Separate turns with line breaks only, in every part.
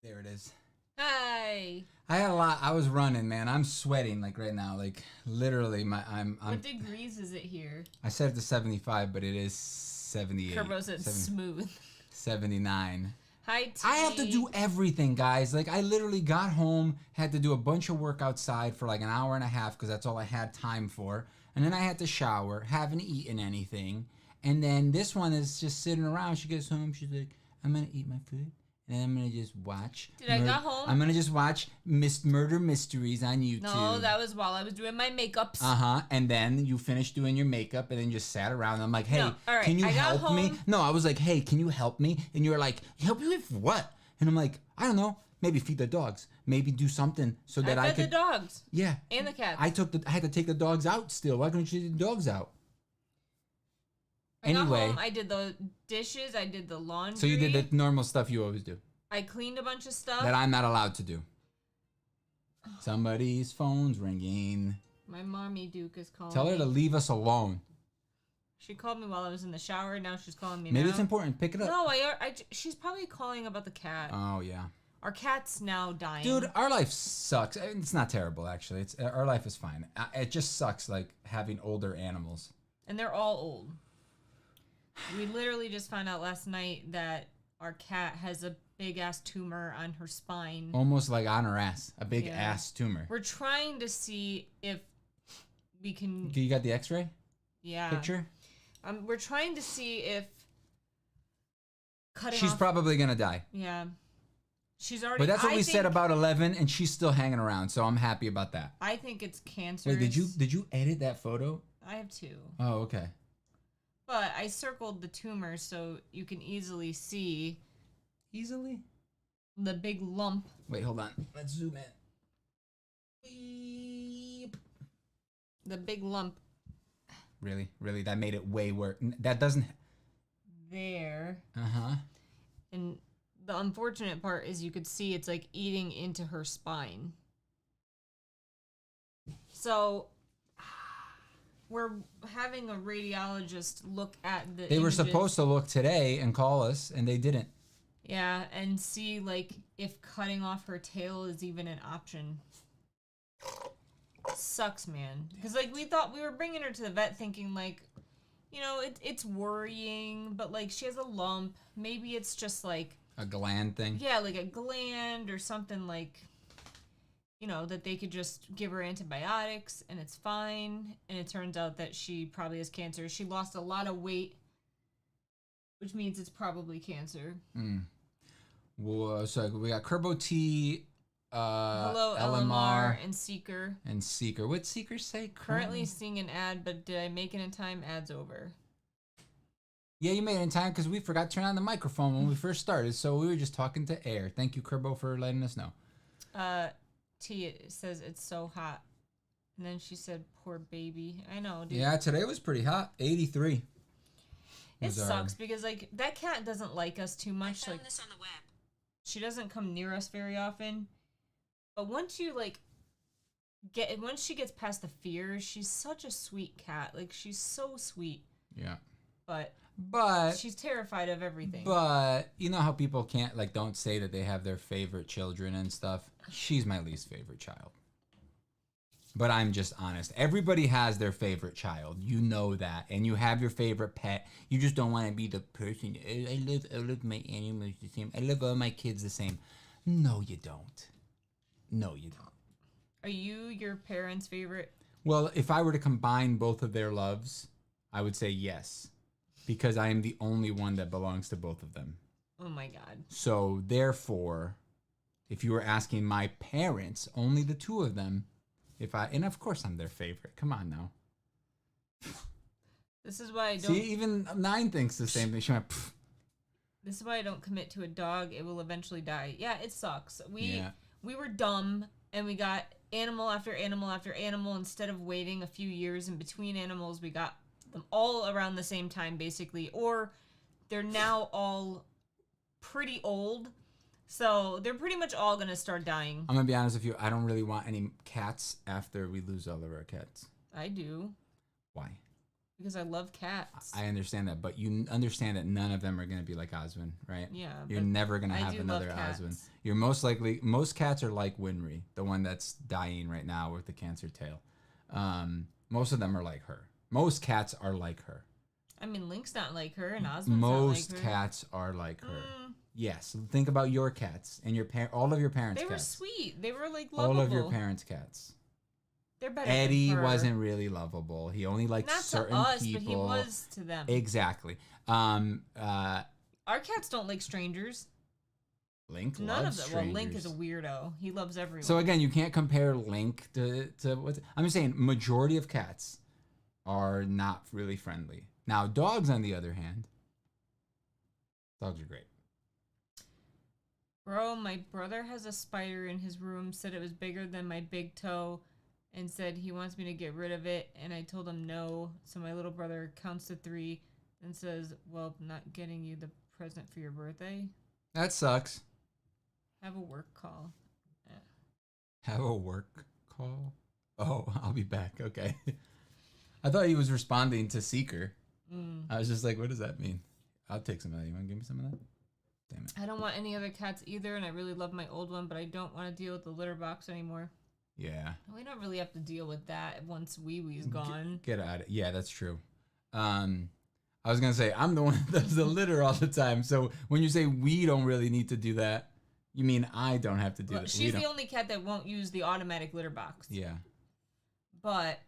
There it is.
Hi.
I had a lot. I was running, man. I'm sweating like right now. Like literally, I'm.
What degrees is it here?
I set it to 75, but it is 78.
Kerbo said smooth.
79.
Hi, T.
I have to do everything, guys. Like I literally got home, had to do a bunch of work outside for like an hour and a half because that's all I had time for, and then I had to shower. Haven't eaten anything, and then this one is just sitting around. She gets home. She's like, "I'm gonna eat my food." And I'm gonna just watch.
I got home?
I'm gonna just watch Murder Mysteries on YouTube.
No, that was while I was doing my makeups.
And then you finished doing your makeup, and then just sat around. I'm like, hey,
No, all right,
can you
I got
help me?
home.
No, I was like, hey, can you help me? And you were like, help you with what? And I'm like, I don't know. Maybe feed the dogs. Maybe do something so that I
fed
could.
the dogs.
Yeah.
And the cats.
I had to take the dogs out still. Why couldn't you take the dogs out?
I got
Anyway.
home, I did the dishes. I did the laundry.
So you did the normal stuff you always do.
I cleaned a bunch of stuff.
That I'm not allowed to do. Somebody's phone's ringing.
My mommy Duke is calling.
Tell her
me.
to leave us alone.
She called me while I was in the shower. Now she's calling me.
Maybe
now.
it's important. Pick it up.
No, she's probably calling about the cat.
Oh yeah.
Our cat's now dying.
Dude, our life sucks. It's not terrible actually. Our life is fine. It just sucks like having older animals.
And they're all old. We literally just found out last night that our cat has a big ass tumor on her spine.
Almost like on her ass. A big ass tumor.
We're trying to see if we can.
You got the X-ray?
Yeah.
Picture?
We're trying to see if cutting
She's
off.
probably gonna die.
Yeah. She's already.
But that's what we said about 11, and she's still hanging around, so I'm happy about that.
I think it's cancer.
Wait, did you edit that photo?
I have two.
Oh, okay.
But I circled the tumor so you can easily see.
Easily?
The big lump.
Wait, hold on. Let's zoom in. Beep.
The big lump.
Really? Really? That made it way worse. That doesn't...
There.
Uh-huh.
And the unfortunate part is you could see it's like eating into her spine. So we're having a radiologist look at the
They were
images.
supposed to look today and call us, and they didn't.
Yeah, and see like if cutting off her tail is even an option. Sucks, man. Because like we thought we were bringing her to the vet thinking like, you know, it's worrying, but like she has a lump. Maybe it's just like
A gland thing?
yeah, like a gland or something like, you know, that they could just give her antibiotics and it's fine. And it turns out that she probably has cancer. She lost a lot of weight, which means it's probably cancer.
Well, so we got Kerbo T,
Hello, LMR, and Seeker.
and Seeker. What'd Seeker say?
Currently seeing an ad, but did I make it in time? Ad's over.
Yeah, you made it in time because we forgot to turn on the microphone when we first started, so we were just talking to air. Thank you, Kerbo, for letting us know.
T says it's so hot. And then she said, poor baby. I know, dude.
Yeah, today was pretty hot. 83.
It sucks because, like, that cat doesn't like us too much.
I found
Like,
this on the web.
she doesn't come near us very often. But once you, like, once she gets past the fear, she's such a sweet cat. Like, she's so sweet.
Yeah.
But she's terrified of everything.
But you know how people can't, like, don't say that they have their favorite children and stuff? She's my least favorite child. But I'm just honest. Everybody has their favorite child. You know that. And you have your favorite pet. You just don't want to be the person. I love my animals the same. I love all my kids the same. No, you don't. No, you don't.
Are you your parents' favorite?
Well, if I were to combine both of their loves, I would say yes. Because I am the only one that belongs to both of them.
Oh my god.
So, therefore, if you were asking my parents, only the two of them, and of course I'm their favorite. Come on now.
This is why I don't.
See, even 9 thinks the same thing. She went, pfft.
This is why I don't commit to a dog. It will eventually die. Yeah, it sucks. We were dumb and we got animal after animal after animal. Instead of waiting a few years in between animals, we got them all around the same time, basically. Or they're now all pretty old. So they're pretty much all going to start dying.
I'm going to be honest with you. I don't really want any cats after we lose all of our cats.
I do.
Why?
Because I love cats.
I understand that, but you understand that none of them are going to be like Oswin, right?
Yeah.
You're never going to have another Oswin. You're most cats are like Winry, the one that's dying right now with the cancer tail. Most of them are like her. Most cats are like her.
I mean, Link's not like her, and Oswin's not like her.
Most cats are like her. Yes. Think about your cats and all of your parents' cats.
They were sweet. They were like lovable.
All of your parents' cats.
They're better
Eddie
than her.
wasn't really lovable. He only liked certain
not to us,
people.
but he was to them.
Exactly.
Our cats don't like strangers.
Link
None
loves
of them.
strangers.
Well, Link is a weirdo. He loves everyone.
So again, you can't compare Link to what I'm just saying. Majority of cats are not really friendly. Now, dogs, on the other hand, dogs are great.
Bro, my brother has a spider in his room. Said it was bigger than my big toe. And said he wants me to get rid of it, and I told him no. So my little brother counts to 3 and says, well, I'm not getting you the present for your birthday.
That sucks.
Have a work call.
Have a work call? Oh, I'll be back. Okay. I thought he was responding to Seeker. I was just like, what does that mean? I'll take some of that. You want to give me some of that? Damn it.
I don't want any other cats either, and I really love my old one, but I don't want to deal with the litter box anymore.
Yeah.
We don't really have to deal with that once Wee Wee's gone.
Get out of it. Yeah, that's true. I was going to say, I'm the one that does the litter all the time. So when you say we don't really need to do that, you mean I don't have to do it.
She's the only cat that won't use the automatic litter box.
Yeah.
But,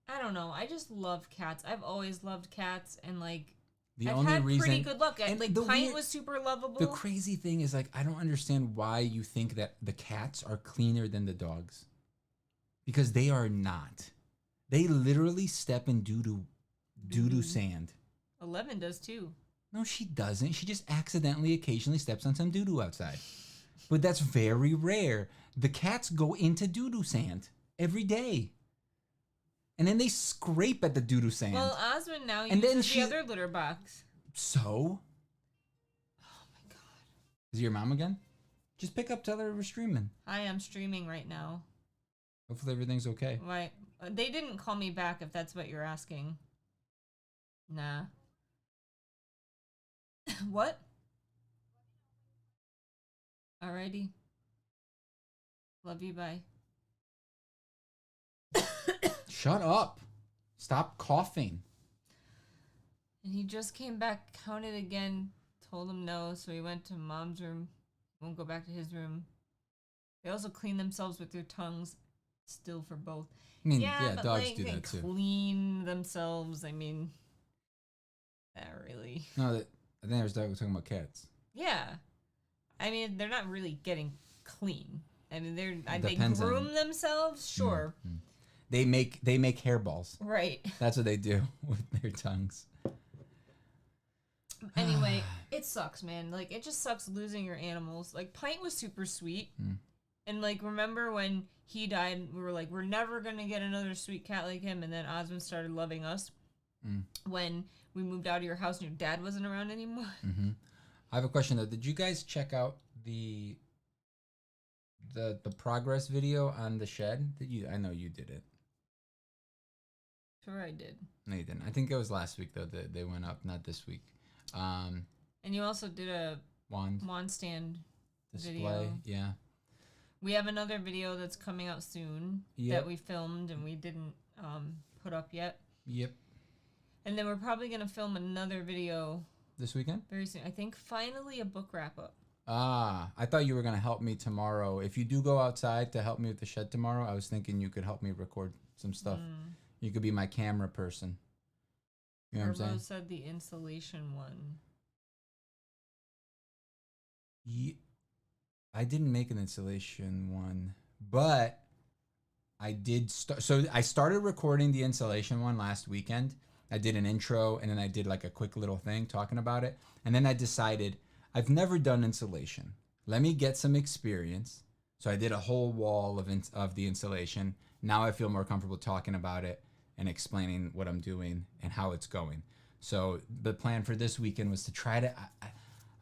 I don't know. I just love cats. I've always loved cats, and like, I've had pretty good luck. Like, Pint was super lovable.
The crazy thing is, like, I don't understand why you think that the cats are cleaner than the dogs. Because they are not. They literally step in doo-doo sand.
11 does too.
No, she doesn't. She just accidentally occasionally steps on some doo-doo outside. But that's very rare. The cats go into doo-doo sand every day. And then they scrape at the doo-doo sand.
Well, Osmond now uses the other litter box.
So?
Oh my god.
Is it your mom again? Just pick up, tell her we're streaming.
Hi, I'm streaming right now.
Hopefully everything's okay.
Right. They didn't call me back if that's what you're asking. Nah. What? Alrighty. Love you, bye.
Shut up. Stop coughing.
And he just came back, counted again, told him no, so he went to mom's room. Won't go back to his room. They also clean themselves with their tongues, still for both.
I mean, yeah,
but
dogs
like,
do
they
that too.
Clean themselves, I mean, not really.
No, I think I was talking about cats.
Yeah. I mean, they're not really getting clean. I mean, they
Depends
groom themselves, sure.
Mm-hmm. They make hairballs.
Right.
That's what they do with their tongues.
Anyway, it sucks, man. Like, it just sucks losing your animals. Like, Pint was super sweet. And, like, remember when he died, we were like, we're never going to get another sweet cat like him. And then Osmond started loving us when we moved out of your house and your dad wasn't around anymore.
Mm-hmm. I have a question, though. Did you guys check out the progress video on the shed? I know you did it.
Sure I did.
No, you didn't. I think it was last week, though, that they went up, not this week.
And you also did a wand stand
display
video.
Yeah.
We have another video that's coming out soon that we filmed and we didn't put up yet.
Yep.
And then we're probably going to film another video
this weekend?
Very soon. I think finally a book wrap up.
I thought you were going to help me tomorrow. If you do go outside to help me with the shed tomorrow, I was thinking you could help me record some stuff. You could be my camera person. You know what I'm saying?
Said the insulation one.
Yeah, I didn't make an insulation one, but I did start. So I started recording the insulation one last weekend. I did an intro and then I did like a quick little thing talking about it. And then I decided I've never done insulation. Let me get some experience. So I did a whole wall of the insulation. Now I feel more comfortable talking about it and explaining what I'm doing and how it's going. So the plan for this weekend was to try to, I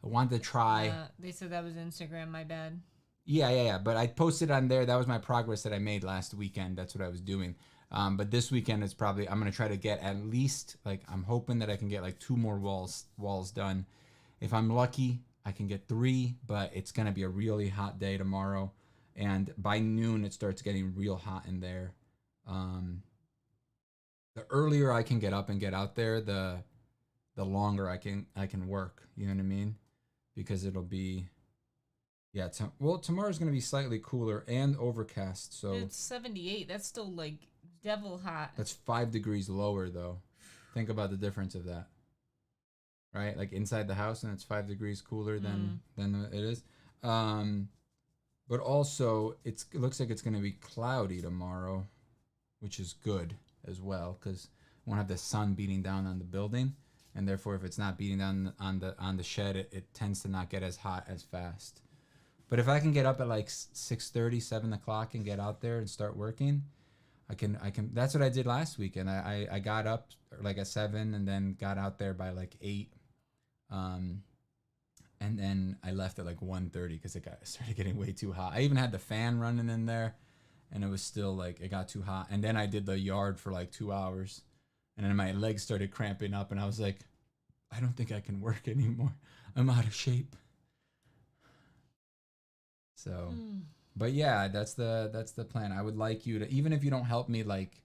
wanted to try.
They said that was Instagram, my bad.
Yeah. But I posted on there. That was my progress that I made last weekend. That's what I was doing. But this weekend is probably, I'm gonna try to get at least like, I'm hoping that I can get like 2 more walls done. If I'm lucky, I can get 3, but it's gonna be a really hot day tomorrow, and by noon it starts getting real hot in there. The earlier I can get up and get out there, the longer I can work. You know what I mean? Because it'll be, yeah. Tomorrow's gonna be slightly cooler and overcast, so
it's 78. That's still like devil hot.
that's 5 degrees lower though. Think about the difference of that, right? Like inside the house, and it's 5 degrees cooler than it is. But also it looks like it's gonna be cloudy tomorrow, which is good as well because we won't have the sun beating down on the building, and therefore if it's not beating down on the shed, it tends to not get as hot as fast. But if I can get up at like 6:30, 7 o'clock and get out there and start working, I can. That's what I did last weekend. I got up like at 7 and then got out there by like 8, and then I left at like 1:30 because it started getting way too hot. I even had the fan running in there, and it was still like, it got too hot. And then I did the yard for like 2 hours, and then my legs started cramping up, and I was like, I don't think I can work anymore. I'm out of shape. So, but yeah, that's the plan. I would like you to, even if you don't help me like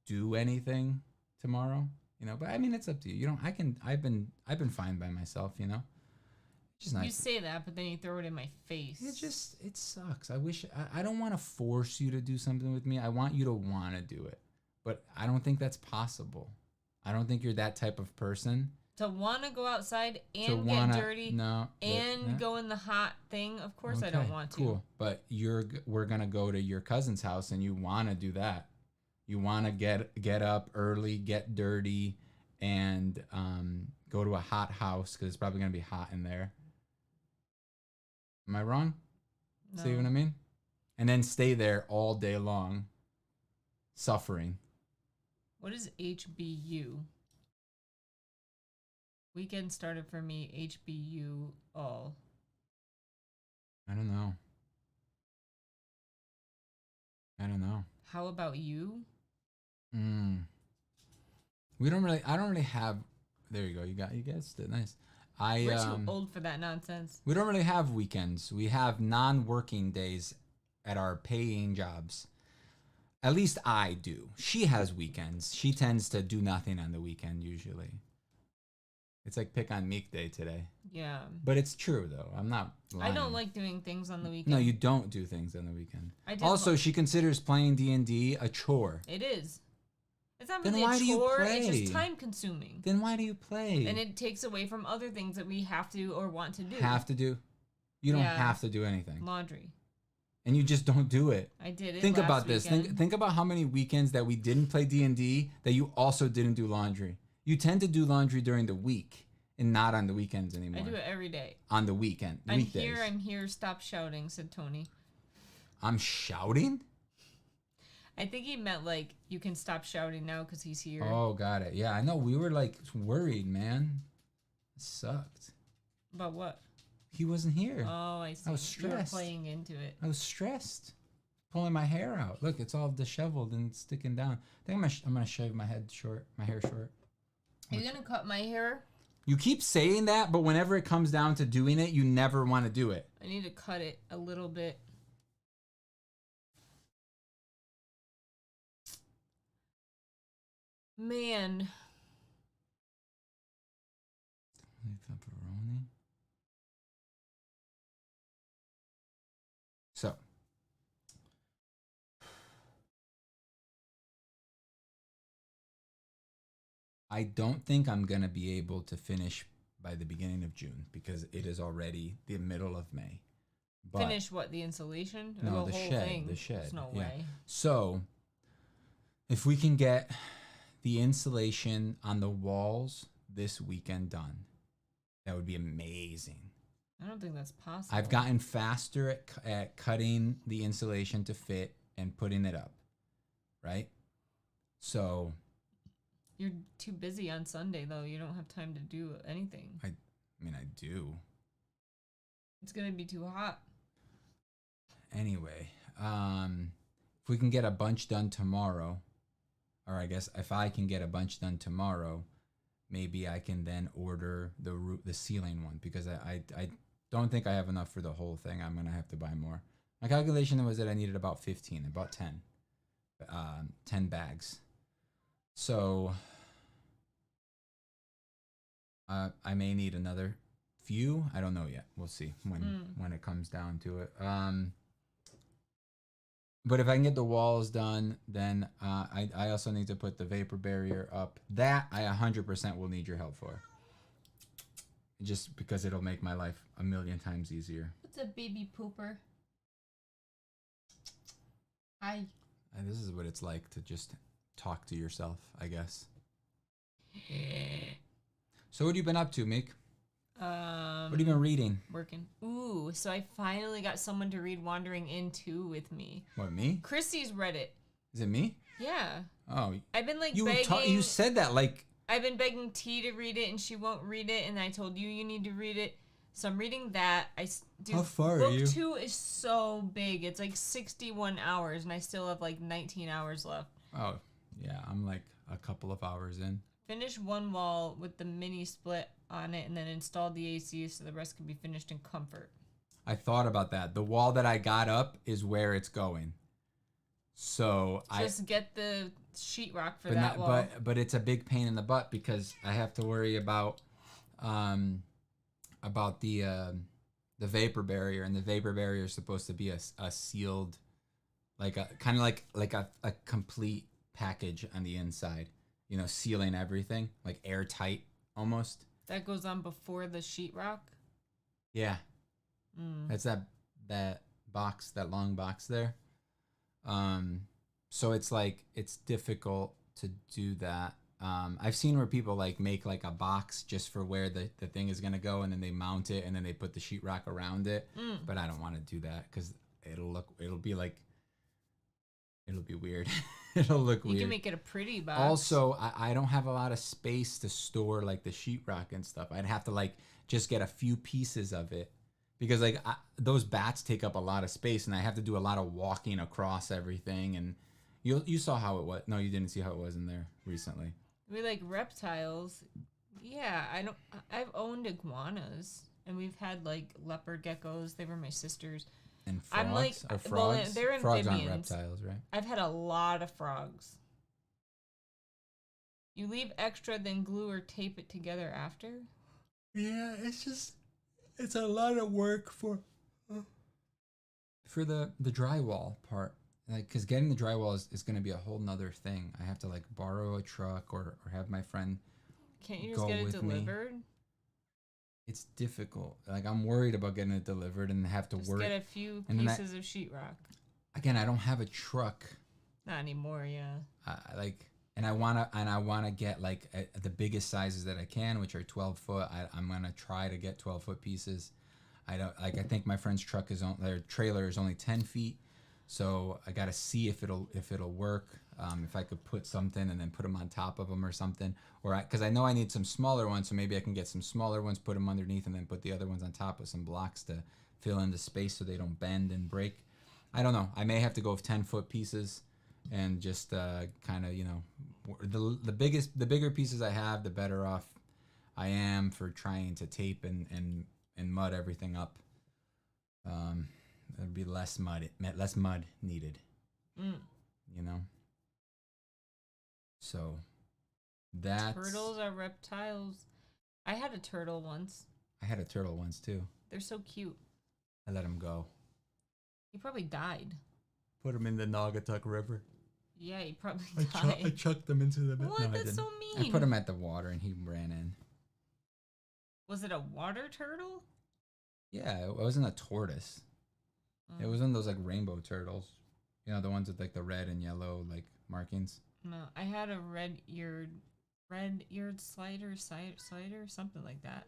do anything tomorrow, but I mean, it's up to you. You don't, I've been fine by myself, Just nice.
You say that, but then you throw it in my face.
It sucks. I don't want to force you to do something with me. I want you to want to do it, but I don't think that's possible. I don't think you're that type of person.
To want to go outside and get dirty and go in the hot thing, of course I don't want to.
Cool, but we're going to go to your cousin's house and you want to do that. You want to get up early, get dirty, and go to a hot house because it's probably going to be hot in there. Am I wrong?
No.
See what I mean? And then stay there all day long, suffering.
What is HBU? Weekend started for me, HBU all.
I don't know.
How about you?
I don't really have, there you go. You guessed it. Nice.
We're too old for that nonsense.
We don't really have weekends. We have non-working days at our paying jobs. At least I do. She has weekends. She tends to do nothing on the weekend usually. It's like pick on Meek Day today.
Yeah.
But it's true though. I'm not lying.
I don't like doing things on the weekend.
No, you don't do things on the weekend.
Also,
she considers playing D&D a chore.
It is. It's not really a chore. It's just time consuming.
Then why do you play?
And it takes away from other things that we have to or want to do.
Have to do? You don't have to do anything.
Laundry.
And you just don't do it.
I did it.
Think
last
about this.
weekend.
Think about how many weekends that we didn't play D&D that you also didn't do laundry. You tend to do laundry during the week and not on the weekends anymore.
I do it every day.
On the weekend. Weekdays.
I'm here. Stop shouting, said Tony.
I'm shouting?
I think he meant like you can stop shouting now because he's here.
Oh, got it. Yeah, I know. We were like worried, man. It sucked.
About what?
He wasn't here.
Oh, I see.
I was stressed.
You were playing into it.
I was stressed. Pulling my hair out. Look, it's all disheveled and sticking down. I think I'm gonna shave my hair short.
Are you gonna cut my hair?
You keep saying that, but whenever it comes down to doing it, you never want to do it.
I need to cut it a little bit. Man.
Pepperoni. So. I don't think I'm going to be able to finish by the beginning of June because it is already the middle of May. But
finish what? The insulation?
No,
the
the
whole
shed.
thing?
The shed.
There's no way.
So, if we can get the insulation on the walls this weekend done, that would be amazing.
I don't think that's possible.
I've gotten faster at cutting the insulation to fit and putting it up, right? So...
You're too busy on Sunday, though. You don't have time to do anything.
I mean, I do. It's
going to be too hot.
Anyway, if if we can get a bunch done tomorrow, or I guess if I can get a bunch done tomorrow, maybe I can then order the ceiling one, because I don't think I have enough for the whole thing. I'm gonna have to buy more. My calculation was that I needed about 15, about 10 bags. So I may need another few. I don't know yet. We'll see when it comes down to it. But if I can get the walls done, then I also need to put the vapor barrier up. That I 100% will need your help for. Just because it'll make my life a million times easier.
What's a baby pooper? Hi.
This is what it's like to just talk to yourself, I guess. So what have you been up to, Meek? What have you been reading?
Working. Ooh, so I finally got someone to read Wandering In 2 with me.
What, me?
Chrissy's read it.
Is it me?
Yeah.
Oh.
I've been like
begging. You said that like.
I've been begging T to read it and she won't read it, and I told you need to read it. So I'm reading that.
How far are you?
Book 2 is so big. It's like 61 hours, and I still have like 19 hours left.
Oh, yeah. I'm like a couple of hours in.
Finish one wall with the mini split on it, and then install the AC so the rest can be finished in comfort.
I thought about that. The wall that I got up is where it's going. So
just get the sheetrock for that wall.
But it's a big pain in the butt because I have to worry about the vapor barrier, and the vapor barrier is supposed to be a sealed, like a kind of like a complete package on the inside. You know, sealing everything, like airtight almost.
That goes on before the sheetrock?
Yeah. That's that box, that long box there. So it's like, it's difficult to do that. I've seen where people like make like a box just for where the thing is going to go, and then they mount it and then they put the sheetrock around it. But I don't want to do that because it'll be weird. It'll look weird.
You can make it a pretty box.
Also, I don't have a lot of space to store like the sheetrock and stuff. I'd have to like just get a few pieces of it, because like those bats take up a lot of space, and I have to do a lot of walking across everything. And you saw how it was. No, you didn't see how it was in there recently.
We like reptiles. Yeah, I've owned iguanas, and we've had like leopard geckos. They were my sisters.
And frogs?
I'm like,
frogs?
Well, they're amphibians.
Frogs aren't reptiles, right?
I've had a lot of frogs. You leave extra, then glue or tape it together after?
Yeah, it's a lot of work for the drywall part. Like, because getting the drywall is going to be a whole nother thing. I have to like borrow a truck or have my friend
Can't you just get it delivered?
It's difficult. Like, I'm worried about getting it delivered and have to work.
Just get a few pieces of sheetrock.
Again, I don't have a truck.
Not anymore, yeah.
I wanna get like the biggest sizes that I can, which are 12 foot. I'm gonna try to get 12-foot pieces. I think my friend's their trailer is only 10 feet, so I gotta see if it'll work. If I could put something and then put them on top of them or something, because I know I need some smaller ones, so maybe I can get some smaller ones, put them underneath, and then put the other ones on top with some blocks to fill in the space so they don't bend and break. I don't know. I may have to go with 10-foot pieces and just kind of, you know, the bigger pieces I have, the better off I am for trying to tape and mud everything up. There'd be less mud needed. You know. So that's...
Turtles are reptiles. I had a turtle once.
I had a turtle once too.
They're so cute.
I let him go.
He probably died.
Put him in the Naugatuck River.
Yeah, he probably died.
I chucked him into the...
What? No, that's so mean.
I put him at the water and he ran in.
Was it a water turtle?
Yeah, it wasn't a tortoise. It was one of those like rainbow turtles. You know, the ones with like the red and yellow like markings.
No, I had a red-eared slider, something like that.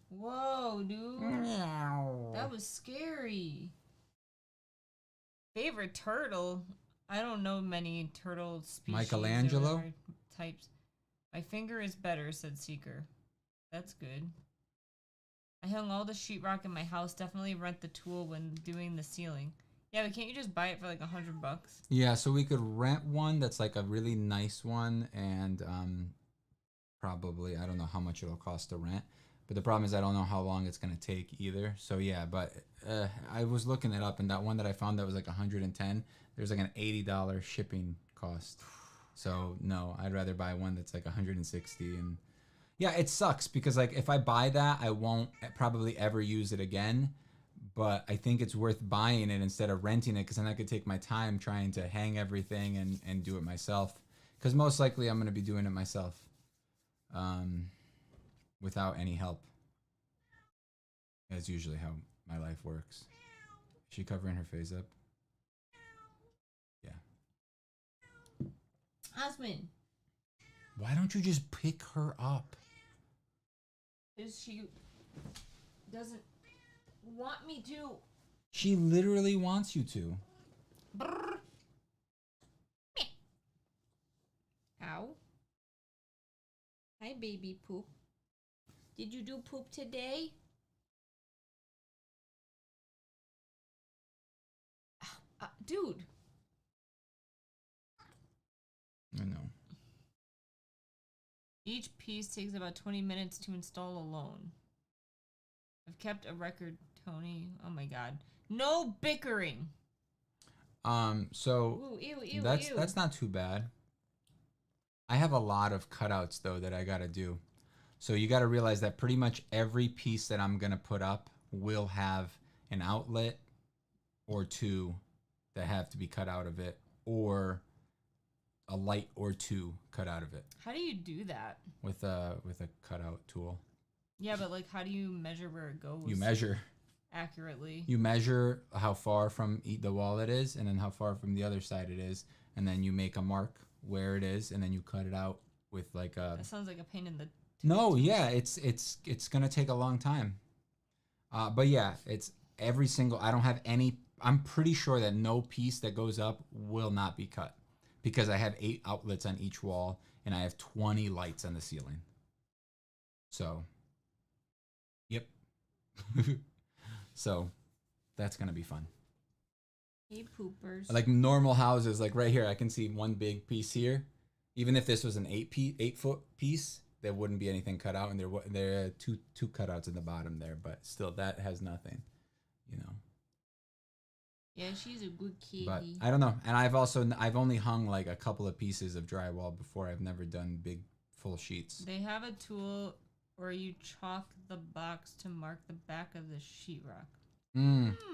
Whoa, dude. Meow. That was scary. Favorite turtle? I don't know many turtle species.
Michelangelo?
Types. My finger is better, said Seeker. That's good. I hung all the sheetrock in my house. Definitely rent the tool when doing the ceiling. Yeah, but can't you just buy it for like $100?
Yeah, so we could rent one that's like a really nice one, and probably I don't know how much it'll cost to rent. But the problem is I don't know how long it's gonna take either. So yeah, but I was looking it up, and that one that I found that was like 110. There's like an $80 shipping cost. So no, I'd rather buy one that's like 160. And yeah, it sucks because like if I buy that, I won't probably ever use it again. But I think it's worth buying it instead of renting it, because then I could take my time trying to hang everything and do it myself. Because most likely I'm gonna be doing it myself, without any help. That's usually how my life works. Is she covering her face up? Yeah.
Osmond.
Why don't you just pick her up?
Because she doesn't want me to.
She literally wants you to.
Brrr. Ow. Hi, baby poop. Did you do poop today? Dude.
I know.
Each piece takes about 20 minutes to install alone. I've kept a record, Tony. Oh my god. No bickering.
So
Ooh,
that's not too bad. I have a lot of cutouts though that I gotta do. So you gotta realize that pretty much every piece that I'm gonna put up will have an outlet or two that have to be cut out of it, or a light or two cut out of it.
How do you do that?
With a cutout tool.
Yeah, but like, how do you measure where it goes?
You measure
accurately.
You measure how far from the wall it is, and then how far from the other side it is, and then you make a mark where it is, and then you cut it out with like a.
That sounds like a pain in the.
No, yeah, it's gonna take a long time. But yeah, it's every single. I don't have any. I'm pretty sure that no piece that goes up will not be cut, because I have 8 outlets on each wall, and I have 20 lights on the ceiling. So. Yep. So, that's gonna be fun.
Hey, poopers.
Like normal houses, like right here, I can see one big piece here. Even if this was an 8-foot piece, there wouldn't be anything cut out, and there are two cutouts in the bottom there. But still, that has nothing, you know.
Yeah, she's a good kitty.
But I don't know, and I've only hung like a couple of pieces of drywall before. I've never done big full sheets.
They have a tool where you chalk the box to mark the back of the sheetrock.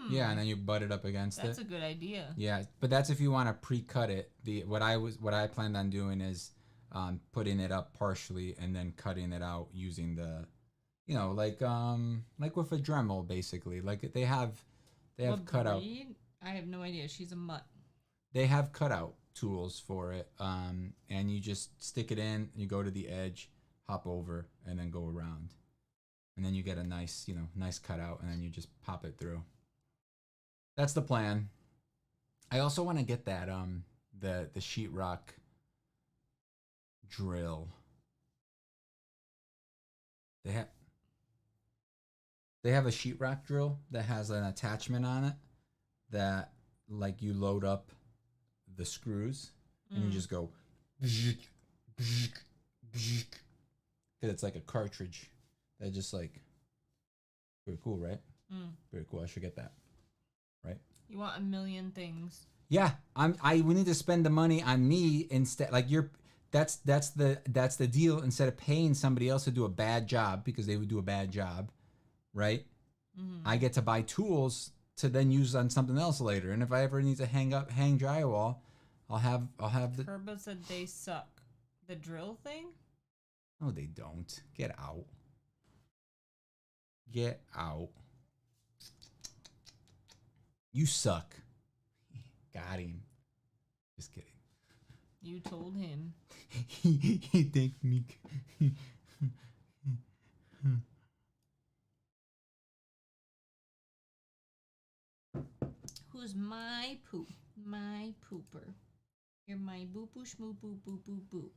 Yeah, and then you butt it up against
That's a good idea.
Yeah, but that's if you want to pre-cut it. What I planned on doing is putting it up partially and then cutting it out using the, like with a Dremel basically. Like they have cutout.
Breed? I have no idea. She's a mutt.
They have cutout tools for it, and you just stick it in. You go to the edge, hop over, and then go around. And then you get a nice cutout, and then you just pop it through. That's the plan. I also want to get that the sheetrock drill. They have a sheetrock drill that has an attachment on it that like you load up the screws and you just go because it's like a cartridge that just like very cool, right? Very cool. I should get that. Right?
You want a million things.
Yeah, we need to spend the money on me instead. Like that's the deal. Instead of paying somebody else to do a bad job because they would do a bad job, right? I get to buy tools to then use on something else later. And if I ever need to hang drywall, I'll have the.
Herba said they suck. The drill thing?
No, they don't. Get out. Get out. You suck. Got him. Just kidding.
You told him.
He thanked me.
Who's my poop? My pooper. You're my boo boo shmoo boo boo boo boo.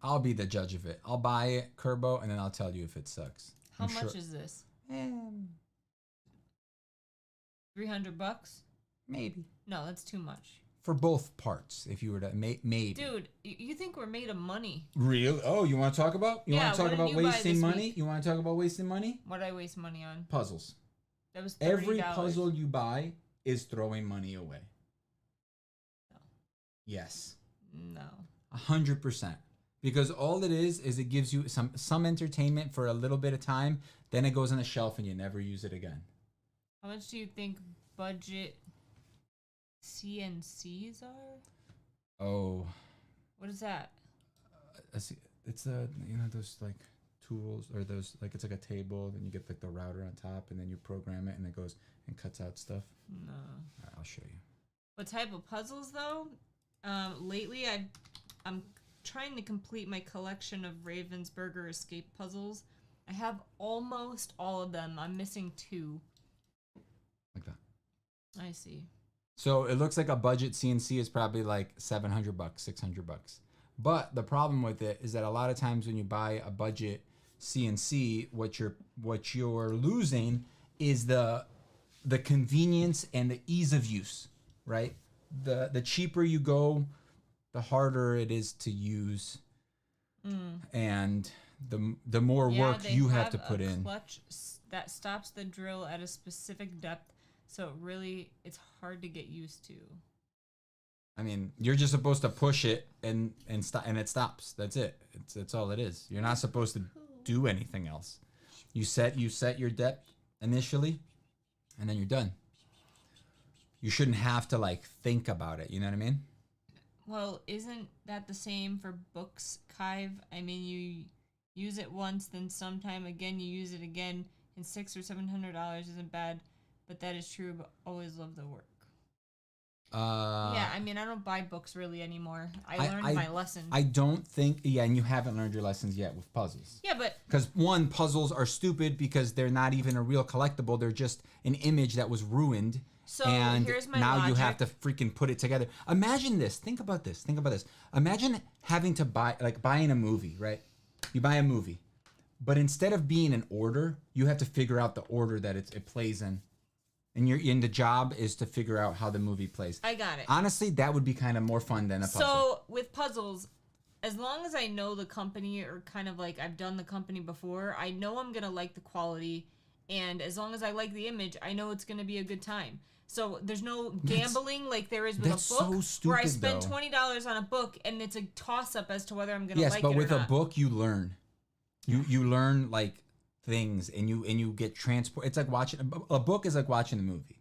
I'll be the judge of it. I'll buy it, Kerbo, and then I'll tell you if it sucks.
How much is this? $300?
Maybe.
No, that's too much.
For both parts, if you were to maybe.
Dude, you think we're made of money?
Real? Oh, you want to talk about? You want to talk about wasting money?
Week?
You want to talk about wasting money?
What did I waste money on?
Puzzles.
That was $30.
Every puzzle you buy is throwing money away.
No.
Yes.
No.
100%. Because all it is it gives you some entertainment for a little bit of time, then it goes on the shelf and you never use it again.
How much do you think budget CNCs are?
Oh.
What is that?
It's those like tools, or those like, it's like a table, then you get like the router on top and then you program it and it goes and cuts out stuff.
No.
All right, I'll show you.
What type of puzzles though? Lately I'm trying to complete my collection of Ravensburger escape puzzles. I have almost all of them. I'm missing 2.
Like that.
I see.
So it looks like a budget CNC is probably like $700, $600. But the problem with it is that a lot of times when you buy a budget CNC, what you're losing is the convenience and the ease of use, right? The cheaper you go, the harder it is to use, and the more work you have to put in.
Clutch that stops the drill at a specific depth, so it's hard to get used to.
I mean, you're just supposed to push it and stop, and it stops. That's it. That's all it is. You're not supposed to do anything else. You set your depth initially, and then you're done. You shouldn't have to like think about it. You know what I mean?
Well, isn't that the same for books, Kive? I mean, you use it once, then sometime again you use it again, and $600 or $700 isn't bad, but that is true. But always love the work. Yeah, I mean, I don't buy books really anymore. I learned my lesson.
I don't think, and you haven't learned your lessons yet with puzzles.
Yeah, but
because puzzles are stupid because they're not even a real collectible. They're just an image that was ruined.
So
and
here's my
now
logic.
You have to freaking put it together. Imagine this. Think about this. Imagine having to buying a movie, right? You buy a movie, but instead of being an order, you have to figure out the order that it plays in. And the job is to figure out how the movie plays.
I got it.
Honestly, that would be kind of more fun than a puzzle.
So with puzzles, as long as I know the company, or kind of like I've done the company before, I know I'm going to like the quality. And as long as I like the image, I know it's going to be a good time. So there's no gambling like there is with a book,
so stupid,
where I spend $20 on a book and it's a toss-up as to whether I'm going to like it or not.
Yes, but with a book, you learn. You learn like things, and you get transport. It's like watching a book is like watching a movie,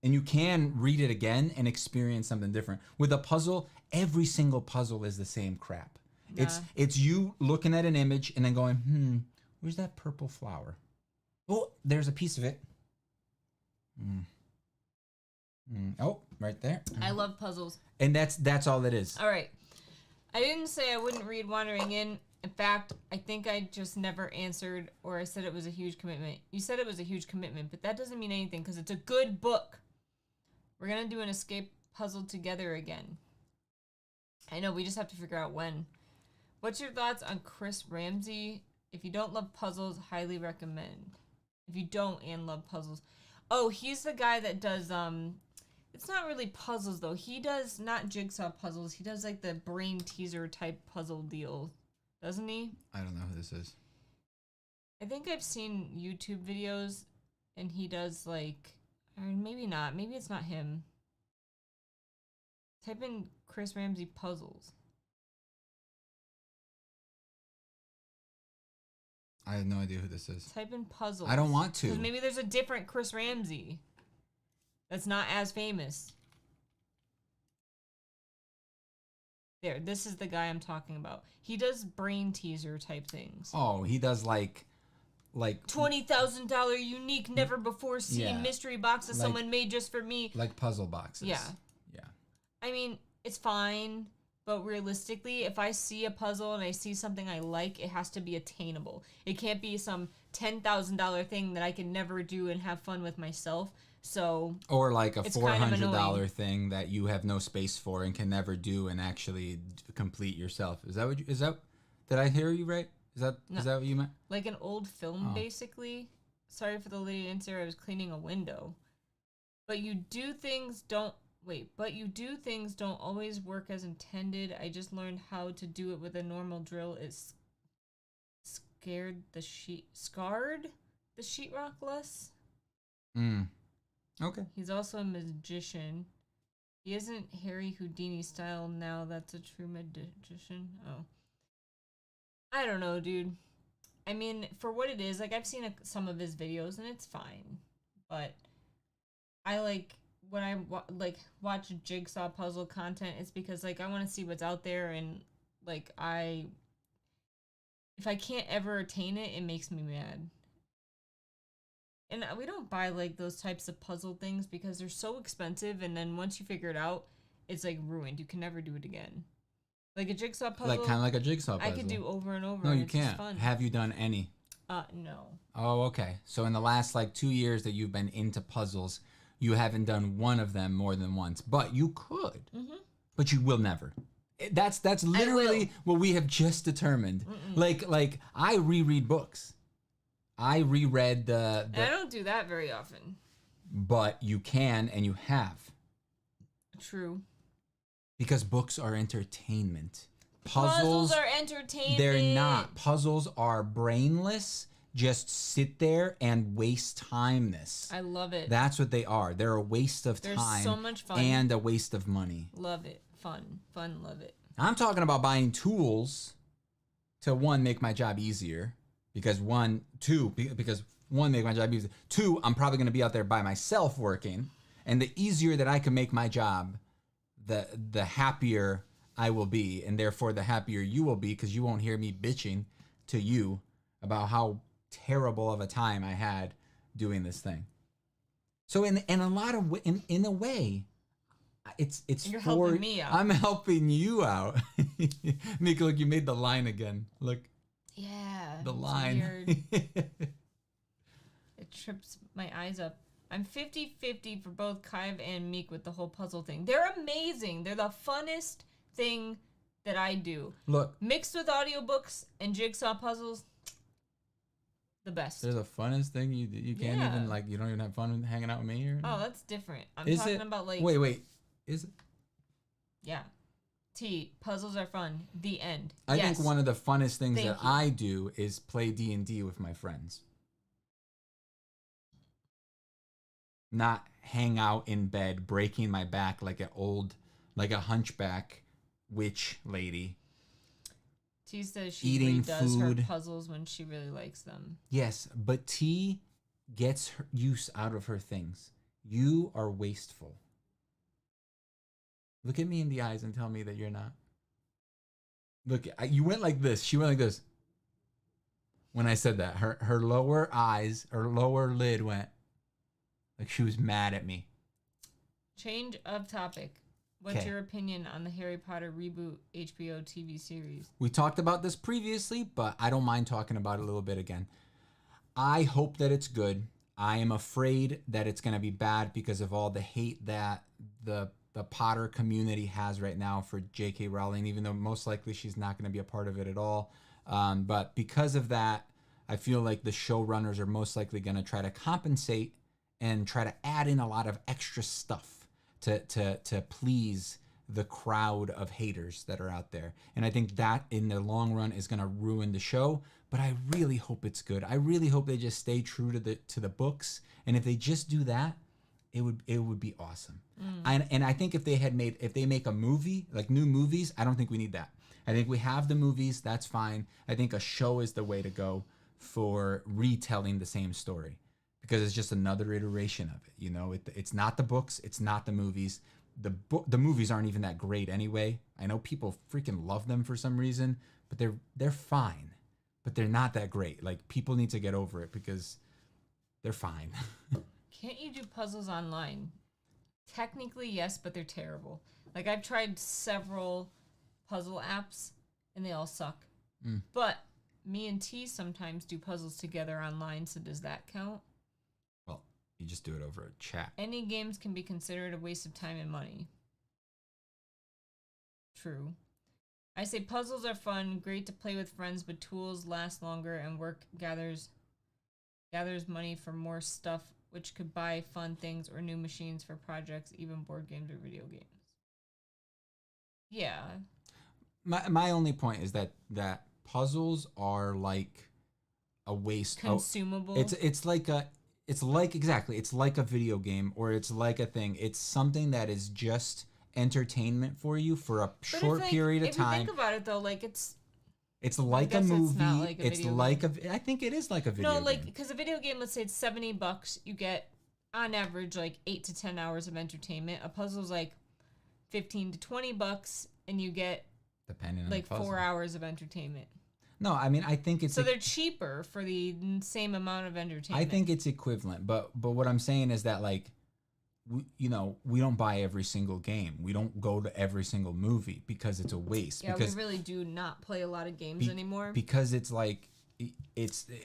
and you can read it again and experience something different. With a puzzle, every single puzzle is the same crap. Nah. It's you looking at an image and then going, where's that purple flower? Oh, there's a piece of it. Oh, right there.
I love puzzles,
and that's all it is.
All right, I didn't say I wouldn't read Wandering In. In fact, I think I just never answered, or I said it was a huge commitment. You said it was a huge commitment, but that doesn't mean anything because it's a good book. We're going to do an escape puzzle together again. I know, we just have to figure out when. What's your thoughts on Chris Ramsey? If you don't love puzzles, highly recommend. If you don't and love puzzles. Oh, he's the guy that does, it's not really puzzles though. He does not jigsaw puzzles. He does like the brain teaser type puzzle deal. Doesn't he?
I don't know who this is.
I think I've seen YouTube videos, and he does like, or maybe not. Maybe it's not him. Type in Chris Ramsey puzzles.
I have no idea who this is.
Type in puzzles.
I don't want to.
'Cause maybe there's a different Chris Ramsey that's not as famous. There, this is the guy I'm talking about. He does brain teaser type things.
Oh, he does like
$20,000 unique, never before seen mystery boxes someone made just for me.
Like puzzle boxes.
Yeah.
Yeah.
I mean, it's fine, but realistically, if I see a puzzle and I see something I like, it has to be attainable. It can't be some $10,000 thing that I can never do and have fun with myself. So,
or like a $400 thing that you have no space for and can never do and actually complete yourself. Is that did I hear you right? Is that what you meant?
Like an old film, basically. Sorry for the late answer. I was cleaning a window. But you do things don't always work as intended. I just learned how to do it with a normal drill. It's scarred the sheetrock less.
Okay.
He's also a magician. He isn't Harry Houdini style now. That's a true magician. Oh. I don't know, dude. I mean, for what it is, like, I've seen some of his videos, and it's fine. But I, like, when I, watch jigsaw puzzle content, it's because, like, I want to see what's out there, and, like, if I can't ever attain it, it makes me mad. And we don't buy, like, those types of puzzle things because they're so expensive, and then once you figure it out, it's, like, ruined. You can never do it again. Like a jigsaw puzzle.
Like, kind of like a jigsaw puzzle.
I could do over and over.
No,
and
you
it's
can't.
Just fun.
Have you done any?
No.
Oh, okay. So in the last, like, 2 years that you've been into puzzles, you haven't done one of them more than once. But you could. Mm-hmm. But you will never. That's literally what we have just determined. Like I reread books. I reread the
I don't do that very often.
But you can, and you have.
True.
Because books are entertainment.
Puzzles are entertainment.
They're not. Puzzles are brainless. Just sit there and waste timeness.
I love it.
That's what they are. They're a waste of time.
They're so much fun.
And a waste of money.
Love it. Fun, love it.
I'm talking about buying tools to, one, make my job easier. Because make my job easier. Two, I'm probably going to be out there by myself working. And the easier that I can make my job, the happier I will be. And therefore, the happier you will be, because you won't hear me bitching to you about how terrible of a time I had doing this thing. So in a way, it's
you're helping me out.
I'm helping you out. Mika, look, you made the line again. Look.
Yeah.
The line.
Weird. It trips my eyes up. I'm 50-50 for both Kiv and Meek with the whole puzzle thing. They're amazing. They're the funnest thing that I do.
Look.
Mixed with audiobooks and jigsaw puzzles, the best.
They're the funnest thing you can't even, like, you don't even have fun hanging out with me or.
Oh, that's different. I'm talking about, like.
Wait. Is it?
Yeah. Puzzles are fun. The end.
I think one of the funnest things I do is play D&D with my friends. Not hang out in bed, breaking my back like a hunchback witch lady.
T says she really does her puzzles when she really likes them.
Yes, but T gets her use out of her things. You are wasteful. Look at me in the eyes and tell me that you're not. Look, you went like this. She went like this. When I said that, her lower lid went like she was mad at me.
Change of topic. What's your opinion on the Harry Potter reboot HBO TV series?
We talked about this previously, but I don't mind talking about it a little bit again. I hope that it's good. I am afraid that it's going to be bad because of all the hate that the Potter community has right now for J.K. Rowling, even though most likely she's not going to be a part of it at all. But because of that, I feel like the showrunners are most likely going to try to compensate and try to add in a lot of extra stuff to please the crowd of haters that are out there. And I think that in the long run is going to ruin the show. But I really hope it's good. I really hope they just stay true to the books. And if they just do that, it would be awesome. And I think if they make a movie, like new movies, I don't think we need that. I think we have the movies, that's fine. I think a show is the way to go for retelling the same story, because it's just another iteration of it. You know, it's not the books, it's not the movies. The movies aren't even that great anyway. I know people freaking love them for some reason, but they're fine. But they're not that great. Like, people need to get over it because they're fine.
Can't you do puzzles online? Technically, yes, but they're terrible. Like, I've tried several puzzle apps, and they all suck. But me and T sometimes do puzzles together online, so does that count?
Well, you just do it over a chat.
Any games can be considered a waste of time and money. True. I say puzzles are fun, great to play with friends, but tools last longer and work gathers money for more stuff which could buy fun things or new machines for projects, even board games or video games. Yeah.
My only point is that puzzles are like a waste.
Consumable.
It's like a video game, or it's like a thing. It's something that is just entertainment for you for a short period of time.
If you think about it though, like it's
like a movie.
It's not like a video game.
I think it is like a video game.
No, like because a video game, let's say it's $70, you get on average like 8 to 10 hours of entertainment. A puzzle's like $15 to $20, and you get
depending on
like
the puzzle.
4 hours of entertainment.
No, I mean I think it's
so they're cheaper for the same amount of entertainment.
I think it's equivalent, but what I'm saying is that like we don't buy every single game. We don't go to every single movie because it's a waste.
Yeah,
because
we really do not play a lot of games anymore.
Because it's like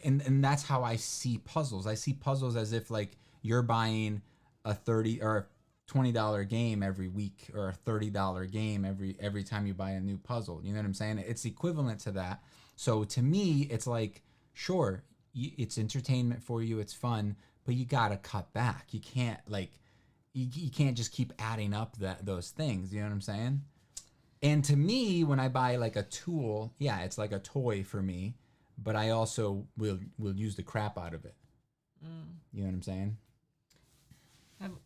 and that's how I see puzzles. I see puzzles as if like you're buying a $30 or $20 game every week, or a $30 game every time you buy a new puzzle. You know what I'm saying? It's equivalent to that. So to me, it's like, sure, it's entertainment for you, it's fun, but you gotta cut back. You can't like, you can't just keep adding up those things. You know what I'm saying? And to me, when I buy like a tool, yeah, it's like a toy for me, but I also will use the crap out of it. You know what I'm saying?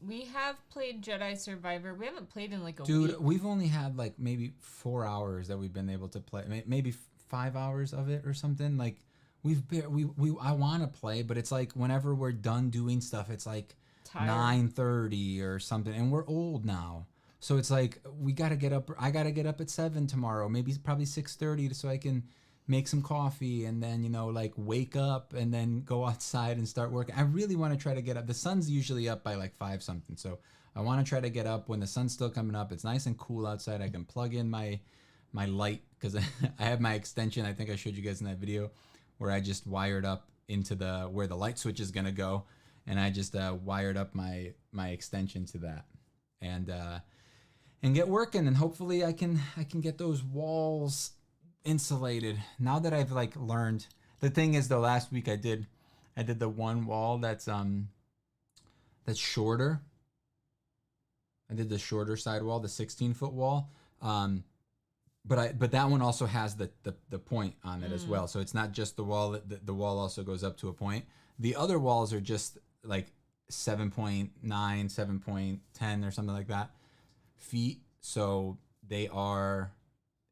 We have played Jedi Survivor. We haven't played in like a week.
Dude, we've only had like maybe 4 hours that we've been able to play. Maybe 5 hours of it or something. Like I want to play, but it's like whenever we're done doing stuff, it's like 9:30 or something, and we're old now. So it's like we got to get up. I got to get up at 7 tomorrow, probably 6:30, so I can make some coffee and then, like wake up and then go outside and start working. I really want to try to get up. The sun's usually up by like 5 something. So I want to try to get up when the sun's still coming up. It's nice and cool outside. I can plug in my light because I have my extension. I think I showed you guys in that video where I just wired up into where the light switch is going to go. And I just wired up my extension to that and get working. And hopefully I can get those walls insulated. Now that I've like learned, the thing is though, last week I did the one wall that's shorter. I did the shorter side wall, the 16-foot wall. But that one also has the point on it as well. So it's not just the wall. The wall also goes up to a point. The other walls are just like 7.9, 7.10 or something like that feet. So they are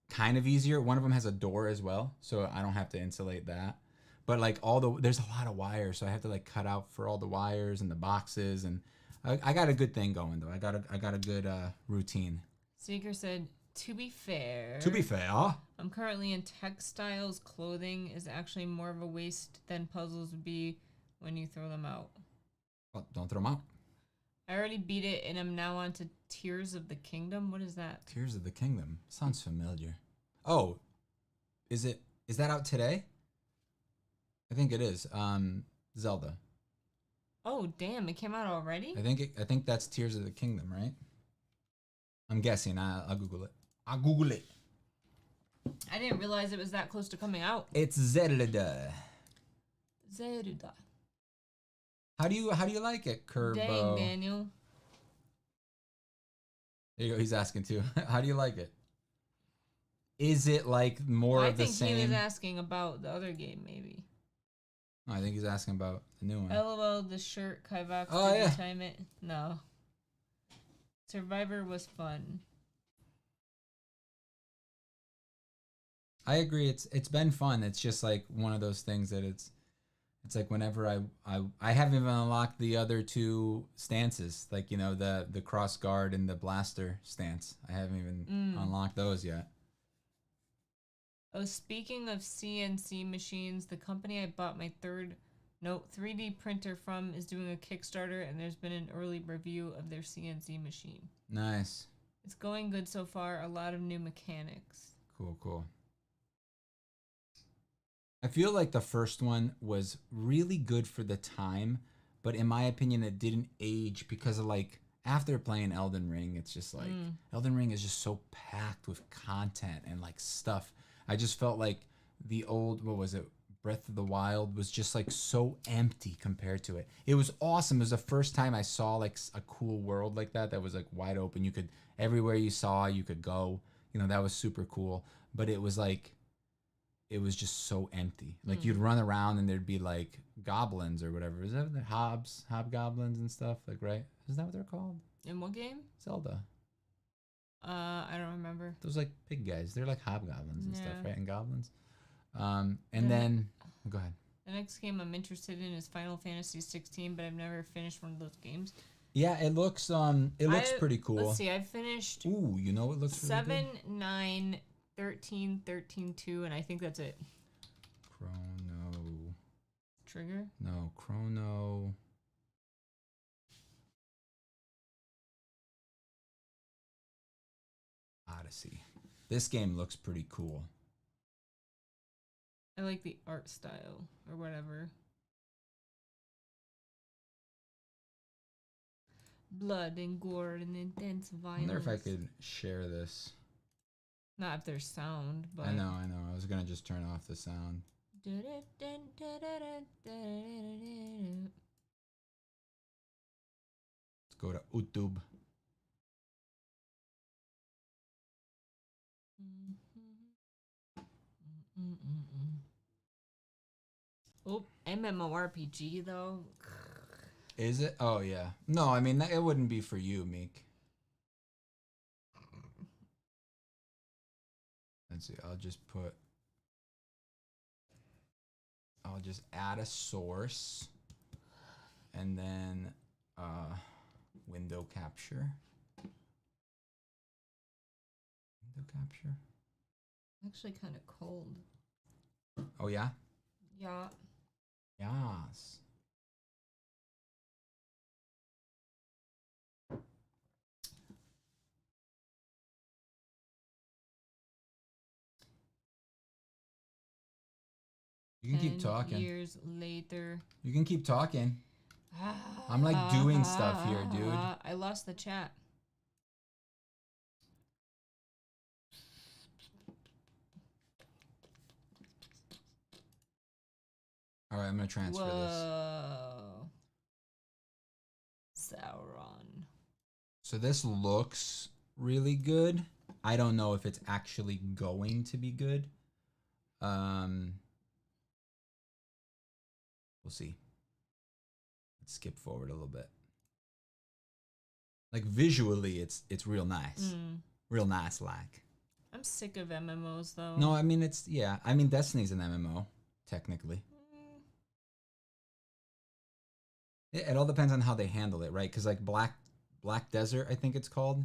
kind of easier. One of them has a door as well, so I don't have to insulate that. But like there's a lot of wires, so I have to like cut out for all the wires and the boxes. And I got a good thing going though. I got a good routine.
Seeker said, To be fair, I'm currently in textiles. Clothing is actually more of a waste than puzzles would be when you throw them out.
Well, don't throw them out.
I already beat it and I'm now on to Tears of the Kingdom. What is that?
Tears of the Kingdom. Sounds familiar. Oh, is that out today? I think it is. Zelda.
Oh, damn, it came out already?
I think that's Tears of the Kingdom, right? I'm guessing. I'll Google it.
I didn't realize it was that close to coming out.
It's Zelda.
Zelda.
How do you like it, Kerbo?
Dang, Daniel.
There you go. He's asking too. How do you like it? Is it like more of the same?
I think he was asking about the other game, maybe.
Oh, I think he's asking about the new one.
LOL, the shirt, Kivox.
Oh, yeah.
Time it. No. Survivor was fun.
I agree. It's been fun. It's just like one of those things that it's like whenever I haven't even unlocked the other two stances, like the cross guard and the blaster stance. I haven't even unlocked those yet.
Oh, speaking of CNC machines, the company I bought my 3D printer from is doing a Kickstarter, and there's been an early review of their CNC machine.
Nice.
It's going good so far. A lot of new mechanics.
Cool. I feel like the first one was really good for the time, but in my opinion, it didn't age because of like after playing Elden Ring, it's just like Elden Ring is just so packed with content and like stuff. I just felt like the old, what was it, Breath of the Wild was just like so empty compared to it. It was awesome. It was the first time I saw like a cool world like that was like wide open. You could everywhere you saw, you could go. You know, that was super cool. But it was like it was just so empty. Like you'd run around and there'd be like goblins or whatever. Is that the hobgoblins and stuff? Like, right? Is that what they're called?
In what game?
Zelda.
I don't remember.
Those like pig guys. They're like hobgoblins and stuff, right? And goblins. And
Yeah.
then go ahead.
The next game I'm interested in is Final Fantasy 16, but I've never finished one of those games.
Yeah, it looks pretty cool.
Let's see, I've finished.
Ooh, you know it looks
7,
really good?
9, 13, 13, 2, and I think that's it.
Chrono.
Trigger?
No, Chrono. Odyssey. This game looks pretty cool.
I like the art style or whatever. Blood and gore and intense violence.
I wonder if I could share this.
Not if there's sound, but
I know. I was gonna just turn off the sound. Let's go to YouTube.
Oh, MMORPG though.
Is it? Oh yeah. No, I mean it wouldn't be for you, Meek. Let's see. I'll just add a source, and then window capture. Window capture.
Actually, kind of cold.
Oh yeah.
Yeah.
Yes. You can keep talking.
Years later.
You can keep talking. I'm like doing stuff here, dude.
I lost the chat.
All right, I'm gonna transfer
Whoa. Sauron.
So this looks really good. I don't know if it's actually going to be good. We'll see. Let's skip forward a little bit. Like visually, it's real nice. Real nice like.
I'm sick of MMOs though.
No, I mean I mean Destiny's an MMO, technically. It all depends on how they handle it, right? Because like Black Desert, I think it's called,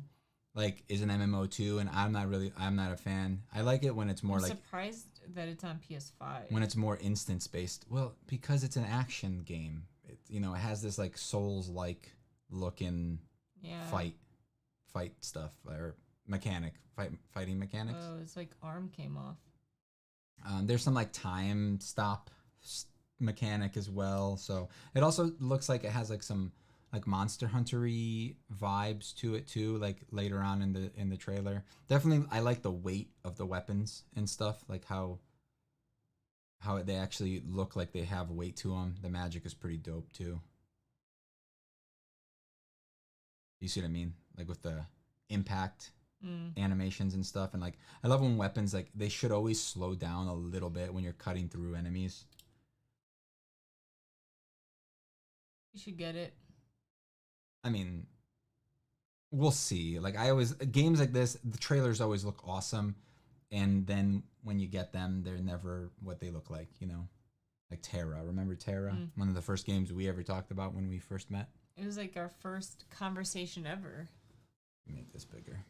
like is an MMO too, and I'm not a fan. I like it when it's more
I'm
like
surprised that it's on PS5.
when it's more instance based. Well, because it's an action game, it has this like Souls-like looking fight stuff or fighting mechanics.
Oh, it's like arm came off.
There's some like time stop mechanic as well, so it also looks like it has like some like Monster Hunter-y vibes to it too, like later on in the trailer. Definitely I like the weight of the weapons and stuff, like how they actually look like they have weight to them. The magic is pretty dope too. You see what I mean? Like with the impact animations and stuff, and like I love when weapons like they should always slow down a little bit when you're cutting through enemies.
You should get it.
I mean, we'll see. Like games like this, the trailers always look awesome, and then when you get them, they're never what they look like. Like Terra. Remember Terra? One of the first games we ever talked about when we first met.
It was like our first conversation ever.
Make this bigger.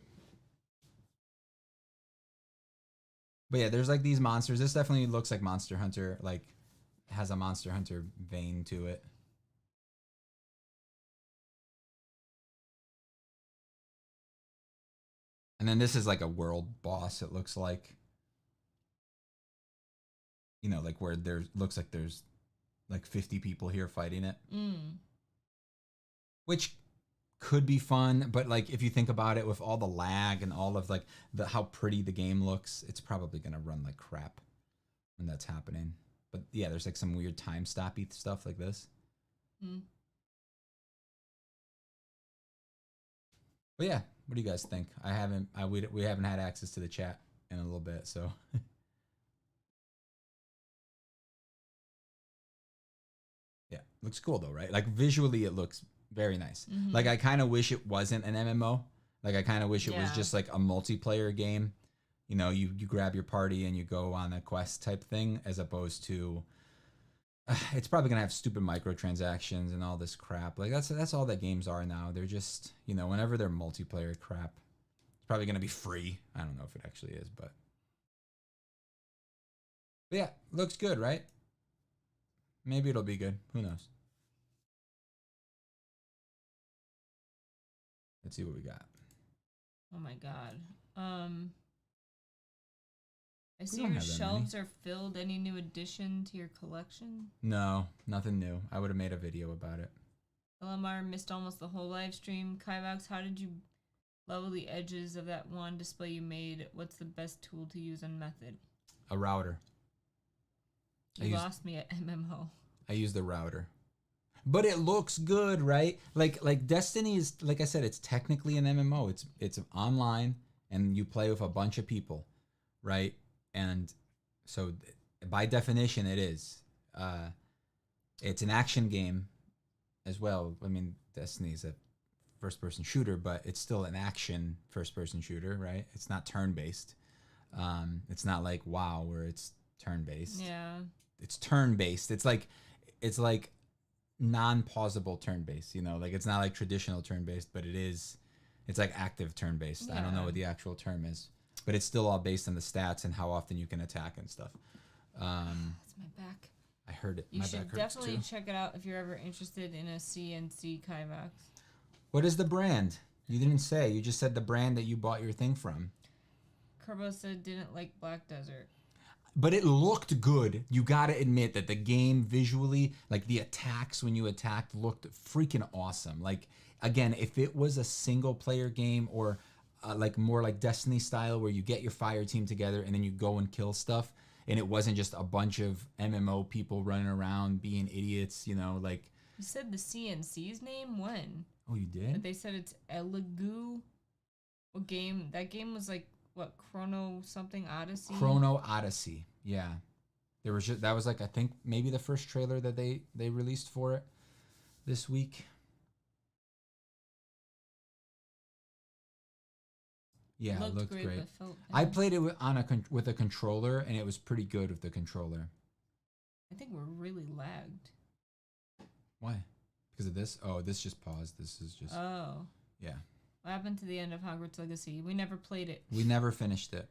But yeah, there's like these monsters. This definitely looks like Monster Hunter. Like has a Monster Hunter vein to it. And then this is like a world boss, it looks like. Like where looks like there's like 50 people here fighting it. Which could be fun, but like if you think about it, with all the lag and all of like how pretty the game looks, it's probably gonna run like crap when that's happening. But yeah, there's like some weird time stoppy stuff like this.
Mm.
But yeah, what do you guys think? We haven't had access to the chat in a little bit, so. Yeah, looks cool though, right? Like visually, it looks very nice.
Mm-hmm.
Like I kind of wish it wasn't an MMO. Like I kind of wish it was just like a multiplayer game. You know, you grab your party and you go on a quest type thing, as opposed to. It's probably gonna have stupid microtransactions and all this crap. Like that's all that games are now. They're just, you know, whenever they're multiplayer crap, it's probably gonna be free. I don't know if it actually is, but yeah, looks good, right? Maybe it'll be good. Who knows? Let's see what we got.
Oh my god. I see your shelves are filled. Any new addition to your collection?
No, nothing new. I would have made a video about it.
LMR missed almost the whole live stream. Kivox, how did you level the edges of that one display you made? What's the best tool to use and method?
A router.
You lost me at MMO.
I used the router. But it looks good, right? Like Destiny is, like I said, it's technically an MMO. It's online and you play with a bunch of people, right? And so by definition it is. It's an action game as well. I mean, Destiny is a first-person shooter, but it's still an action first-person shooter, right? It's not turn-based. It's not like WoW where it's turn-based.
Yeah.
It's turn-based. It's like non-pausable turn-based, you know? Like it's not like traditional turn-based, but it's like active turn-based. Yeah. I don't know what the actual term is. But it's still all based on the stats and how often you can attack and stuff.
That's my back.
I heard it.
You should definitely check it out if you're ever interested in a CNC Kivox.
What is the brand? You didn't say. You just said the brand that you bought your thing from.
Kerbo said didn't like Black Desert.
But it looked good. You gotta admit that the game visually, like the attacks when you attacked, looked freaking awesome. Like, again, if it was a single player game or like more like Destiny style where you get your fire team together and then you go and kill stuff and it wasn't just a bunch of MMO people running around being idiots, you know, like.
You said the CNC's name? When?
Oh, you did?
But they said it's Elegoo. What game? That game was like, what, Chrono something Odyssey?
Chrono Odyssey, yeah. There was that was like, I think maybe the first trailer that they released for it this week. Yeah, it looked great. I played it with a controller, and it was pretty good with the controller.
I think we're really lagged.
Why? Because of this? Oh, this just paused. This is just...
Oh.
Yeah.
What happened to the end of Hogwarts Legacy? We never played it.
We never finished it.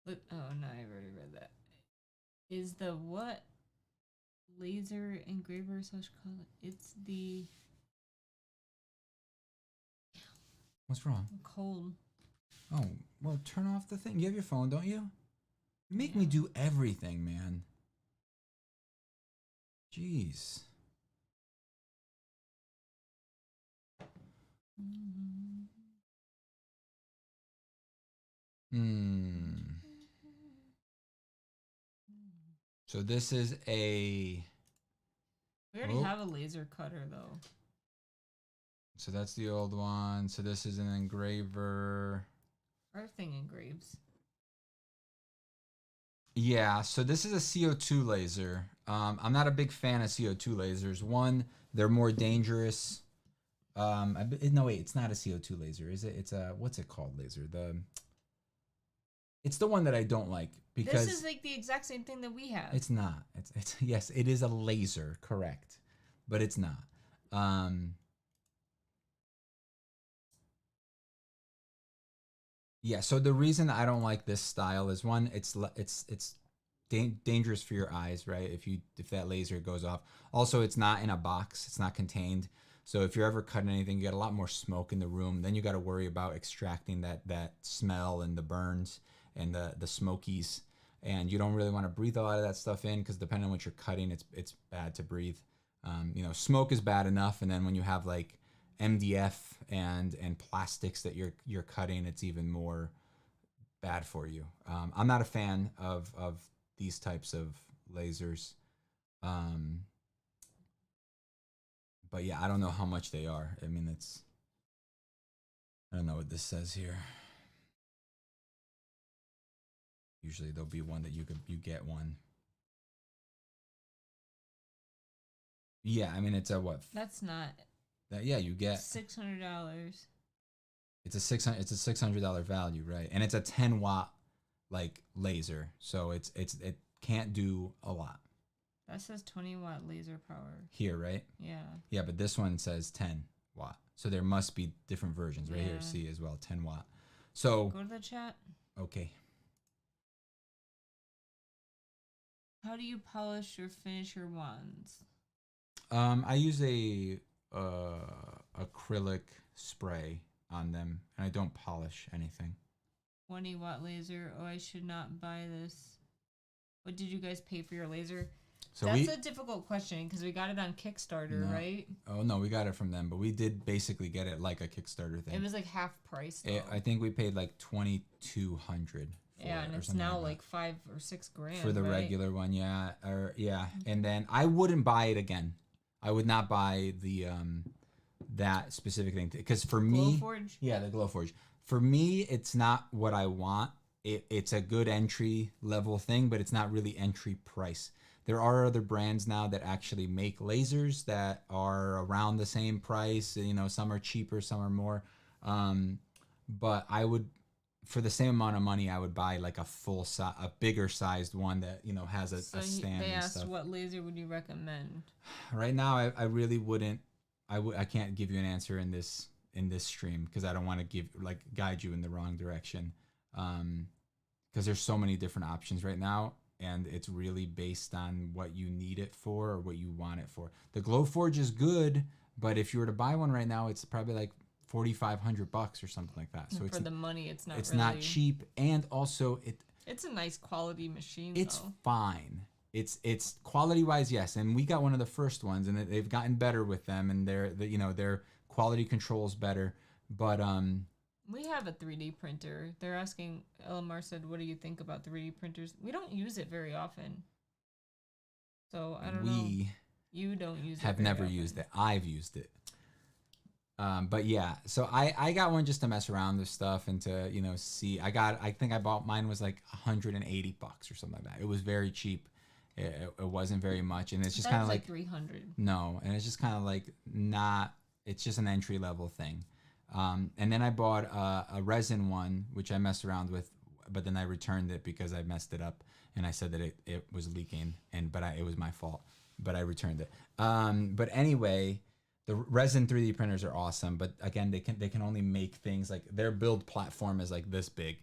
Oh, no, I already read that. Is the what? Laser engraver / color? It's the...
What's wrong?
I'm cold.
Oh, well, turn off the thing. You have your phone, don't you? You make me do everything, man. Jeez. So this is a...
We already have a laser cutter, though.
So that's the old one. So this is an engraver.
Our thing engraves.
Yeah, so this is a CO2 laser. I'm not a big fan of CO2 lasers. One, they're more dangerous. No, wait, it's not a CO2 laser, is it? It's a, what's it called laser? It's the one that I don't like because...
This is like the exact same thing that we have.
It's not. It's yes, it is a laser, correct. But it's not. Yeah, so the reason I don't like this style is one, it's dangerous for your eyes, right? If that laser goes off. Also, it's not in a box, it's not contained. So if you're ever cutting anything, you get a lot more smoke in the room. Then you got to worry about extracting that smell and the burns and the smokies. And you don't really want to breathe a lot of that stuff in because depending on what you're cutting, it's bad to breathe. Smoke is bad enough, and then when you have like MDF and plastics that you're cutting, it's even more bad for you. I'm not a fan of these types of lasers. But yeah, I don't know how much they are. I mean, I don't know what this says here. Usually there'll be one that you get one. Yeah, I mean, it's a what?
That's not.
Yeah, you get
$600.
It's a $600 value, right? And it's a 10-watt like laser, so it can't do a lot.
That says 20-watt laser power
Here, right?
Yeah.
Yeah, but this one says 10-watt. So there must be different versions right here. See as well, 10-watt. So
go to the chat.
Okay.
How do you polish or finish your wands?
I use a acrylic spray on them, and I don't polish anything.
20-watt laser. Oh, I should not buy this. What did you guys pay for your laser? So that's a difficult question because we got it on Kickstarter, right?
Oh no, we got it from them, but we did basically get it like a Kickstarter thing.
It was like half price. Though.
I think we paid like $2,200.
Yeah, and it's now like $5 or $6 grand
for the regular one. Yeah, and then I wouldn't buy it again. I would not buy the that specific thing because for me,
Glowforge?
Yeah, the Glowforge. For me, it's not what I want. It's a good entry level thing, but it's not really entry price. There are other brands now that actually make lasers that are around the same price. You know, some are cheaper, some are more. But I would, for the same amount of money, I would buy like a bigger sized one that has a stand.
They
and
asked
stuff.
What laser would you recommend?
Right now, I really wouldn't. I can't give you an answer in this stream because I don't want to guide you in the wrong direction. Because there's so many different options right now. And it's really based on what you need it for or what you want it for. The Glowforge is good, but if you were to buy one right now, it's probably like $4,500 or something like that. So
for the money, it's not.
It's
really...
not cheap, and also
it's a nice quality machine.
It's
though.
fine. It's quality wise, yes. And we got one of the first ones, and they've gotten better with them, and their quality control is better. But
we have a 3D printer. They're asking, Elamar said, what do you think about 3D printers? We don't use it very often. So, I don't know. You don't use it
have never
often.
used it. I've used it. But yeah, so I got one just to mess around with stuff and to, see. I think I bought mine was like $180 or something like that. It was very cheap. It wasn't very much. And it's just kind of like
300.
No, and it's just kind of like it's just an entry level thing. And then I bought a resin one, which I messed around with, but then I returned it because I messed it up and I said that it was leaking, but it was my fault, but I returned it. But anyway, the resin 3D printers are awesome, but again, they can only make things like their build platform is like this big,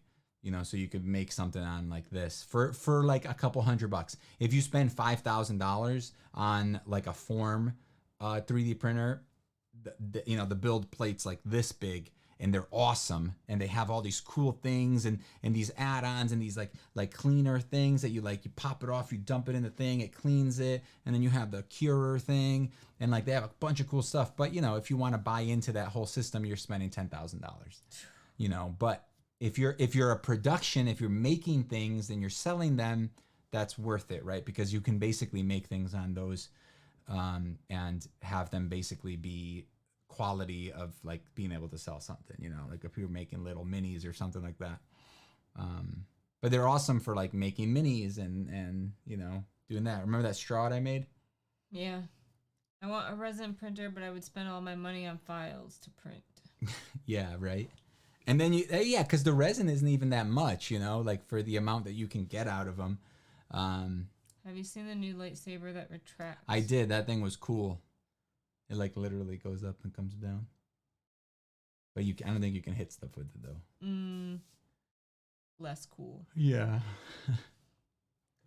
so you could make something on like this for like a couple $100. If you spend $5,000 on like a form 3D printer, the build plates like this big, and they're awesome, and they have all these cool things and these add-ons and these like cleaner things that you pop it off, you dump it in the thing, it cleans it, and then you have the curer thing, and like they have a bunch of cool stuff. But if you want to buy into that whole system, you're spending $10,000. But if you're a production, if you're making things and you're selling them, that's worth it, right? Because you can basically make things on those and have them basically be quality of like being able to sell something, like if you're making little minis or something like that. But they're awesome for like making minis and doing that. Remember that straw I made?
Yeah. I want a resin printer, but I would spend all my money on files to print.
Yeah, right. And then because the resin isn't even that much, like for the amount that you can get out of them.
Have you seen the new lightsaber that retracts?
I did. That thing was cool. It like literally goes up and comes down. But I don't think you can hit stuff with it though.
Less cool.
Yeah.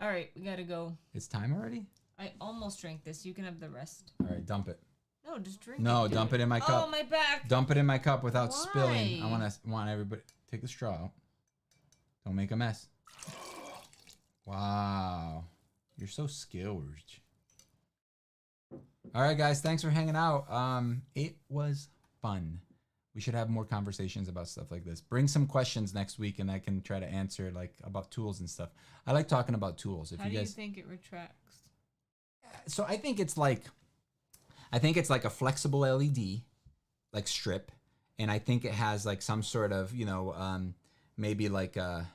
All right, we gotta go.
It's time already?
I almost drank this. You can have the rest.
All right, dump it.
No, just drink it.
No, dump it in my cup.
Oh, my back.
Dump it in my cup without
Why?
spilling. I want everybody take the straw out. Don't make a mess. Wow. You're so skilled. All right, guys. Thanks for hanging out. It was fun. We should have more conversations about stuff like this. Bring some questions next week, and I can try to answer like about tools and stuff. I like talking about tools. If
How
you
do
guys,
you think it retracts?
so I think it's like a flexible LED like strip, and I think it has like some sort of maybe like a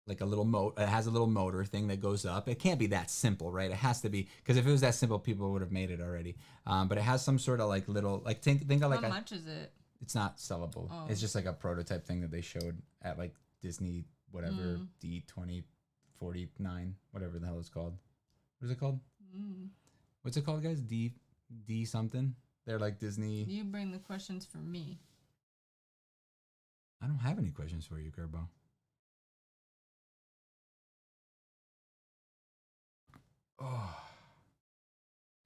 little motor. It has a little motor thing that goes up. It can't be that simple, right? It has to be, because if it was that simple, people would have made it already. But it has some sort of like little like think of like
how much is it?
It's not sellable.
Oh.
It's just like a prototype thing that they showed at like Disney whatever D2049 whatever the hell it's called. What is it called? What's it called, guys? D something. They're like Disney.
You bring the questions for me.
I don't have any questions for you, Gerbo. Oh.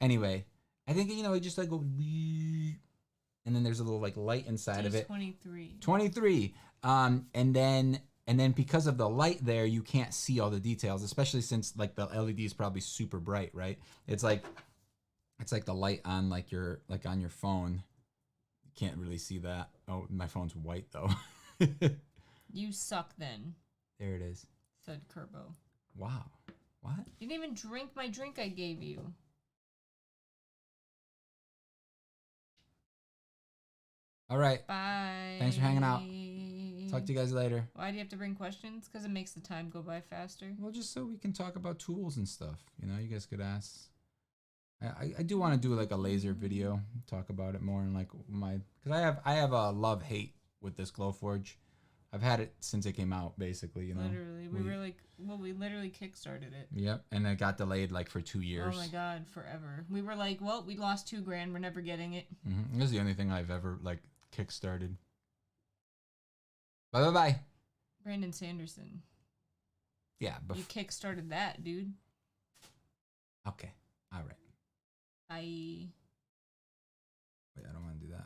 Anyway, I think it just like go, and then there's a little like light inside of it. 23. And then because of the light there, you can't see all the details, especially since like the LED is probably super bright, right? It's like the light on like on your phone. You can't really see that. Oh, my phone's white though.
You suck then.
There it is.
Said Kerbo.
Wow. What?
You didn't even drink my drink I gave you.
All right.
Bye.
Thanks for hanging out. Talk to you guys later.
Why do you have to bring questions? Because it makes the time go by faster.
Well, just so we can talk about tools and stuff. You guys could ask. I do want to do like a laser video, talk about it more, and like because I have a love-hate with this Glowforge. I've had it since it came out, basically.
Literally, we literally kickstarted it.
Yep, and it got delayed like for 2 years.
Oh my god, forever. We were like, well, we lost $2,000. We're never getting it.
This is the only thing I've ever like kickstarted. Bye.
Brandon Sanderson.
Yeah,
you kickstarted that, dude.
Okay, all right.
Bye.
Wait, I don't want to do that.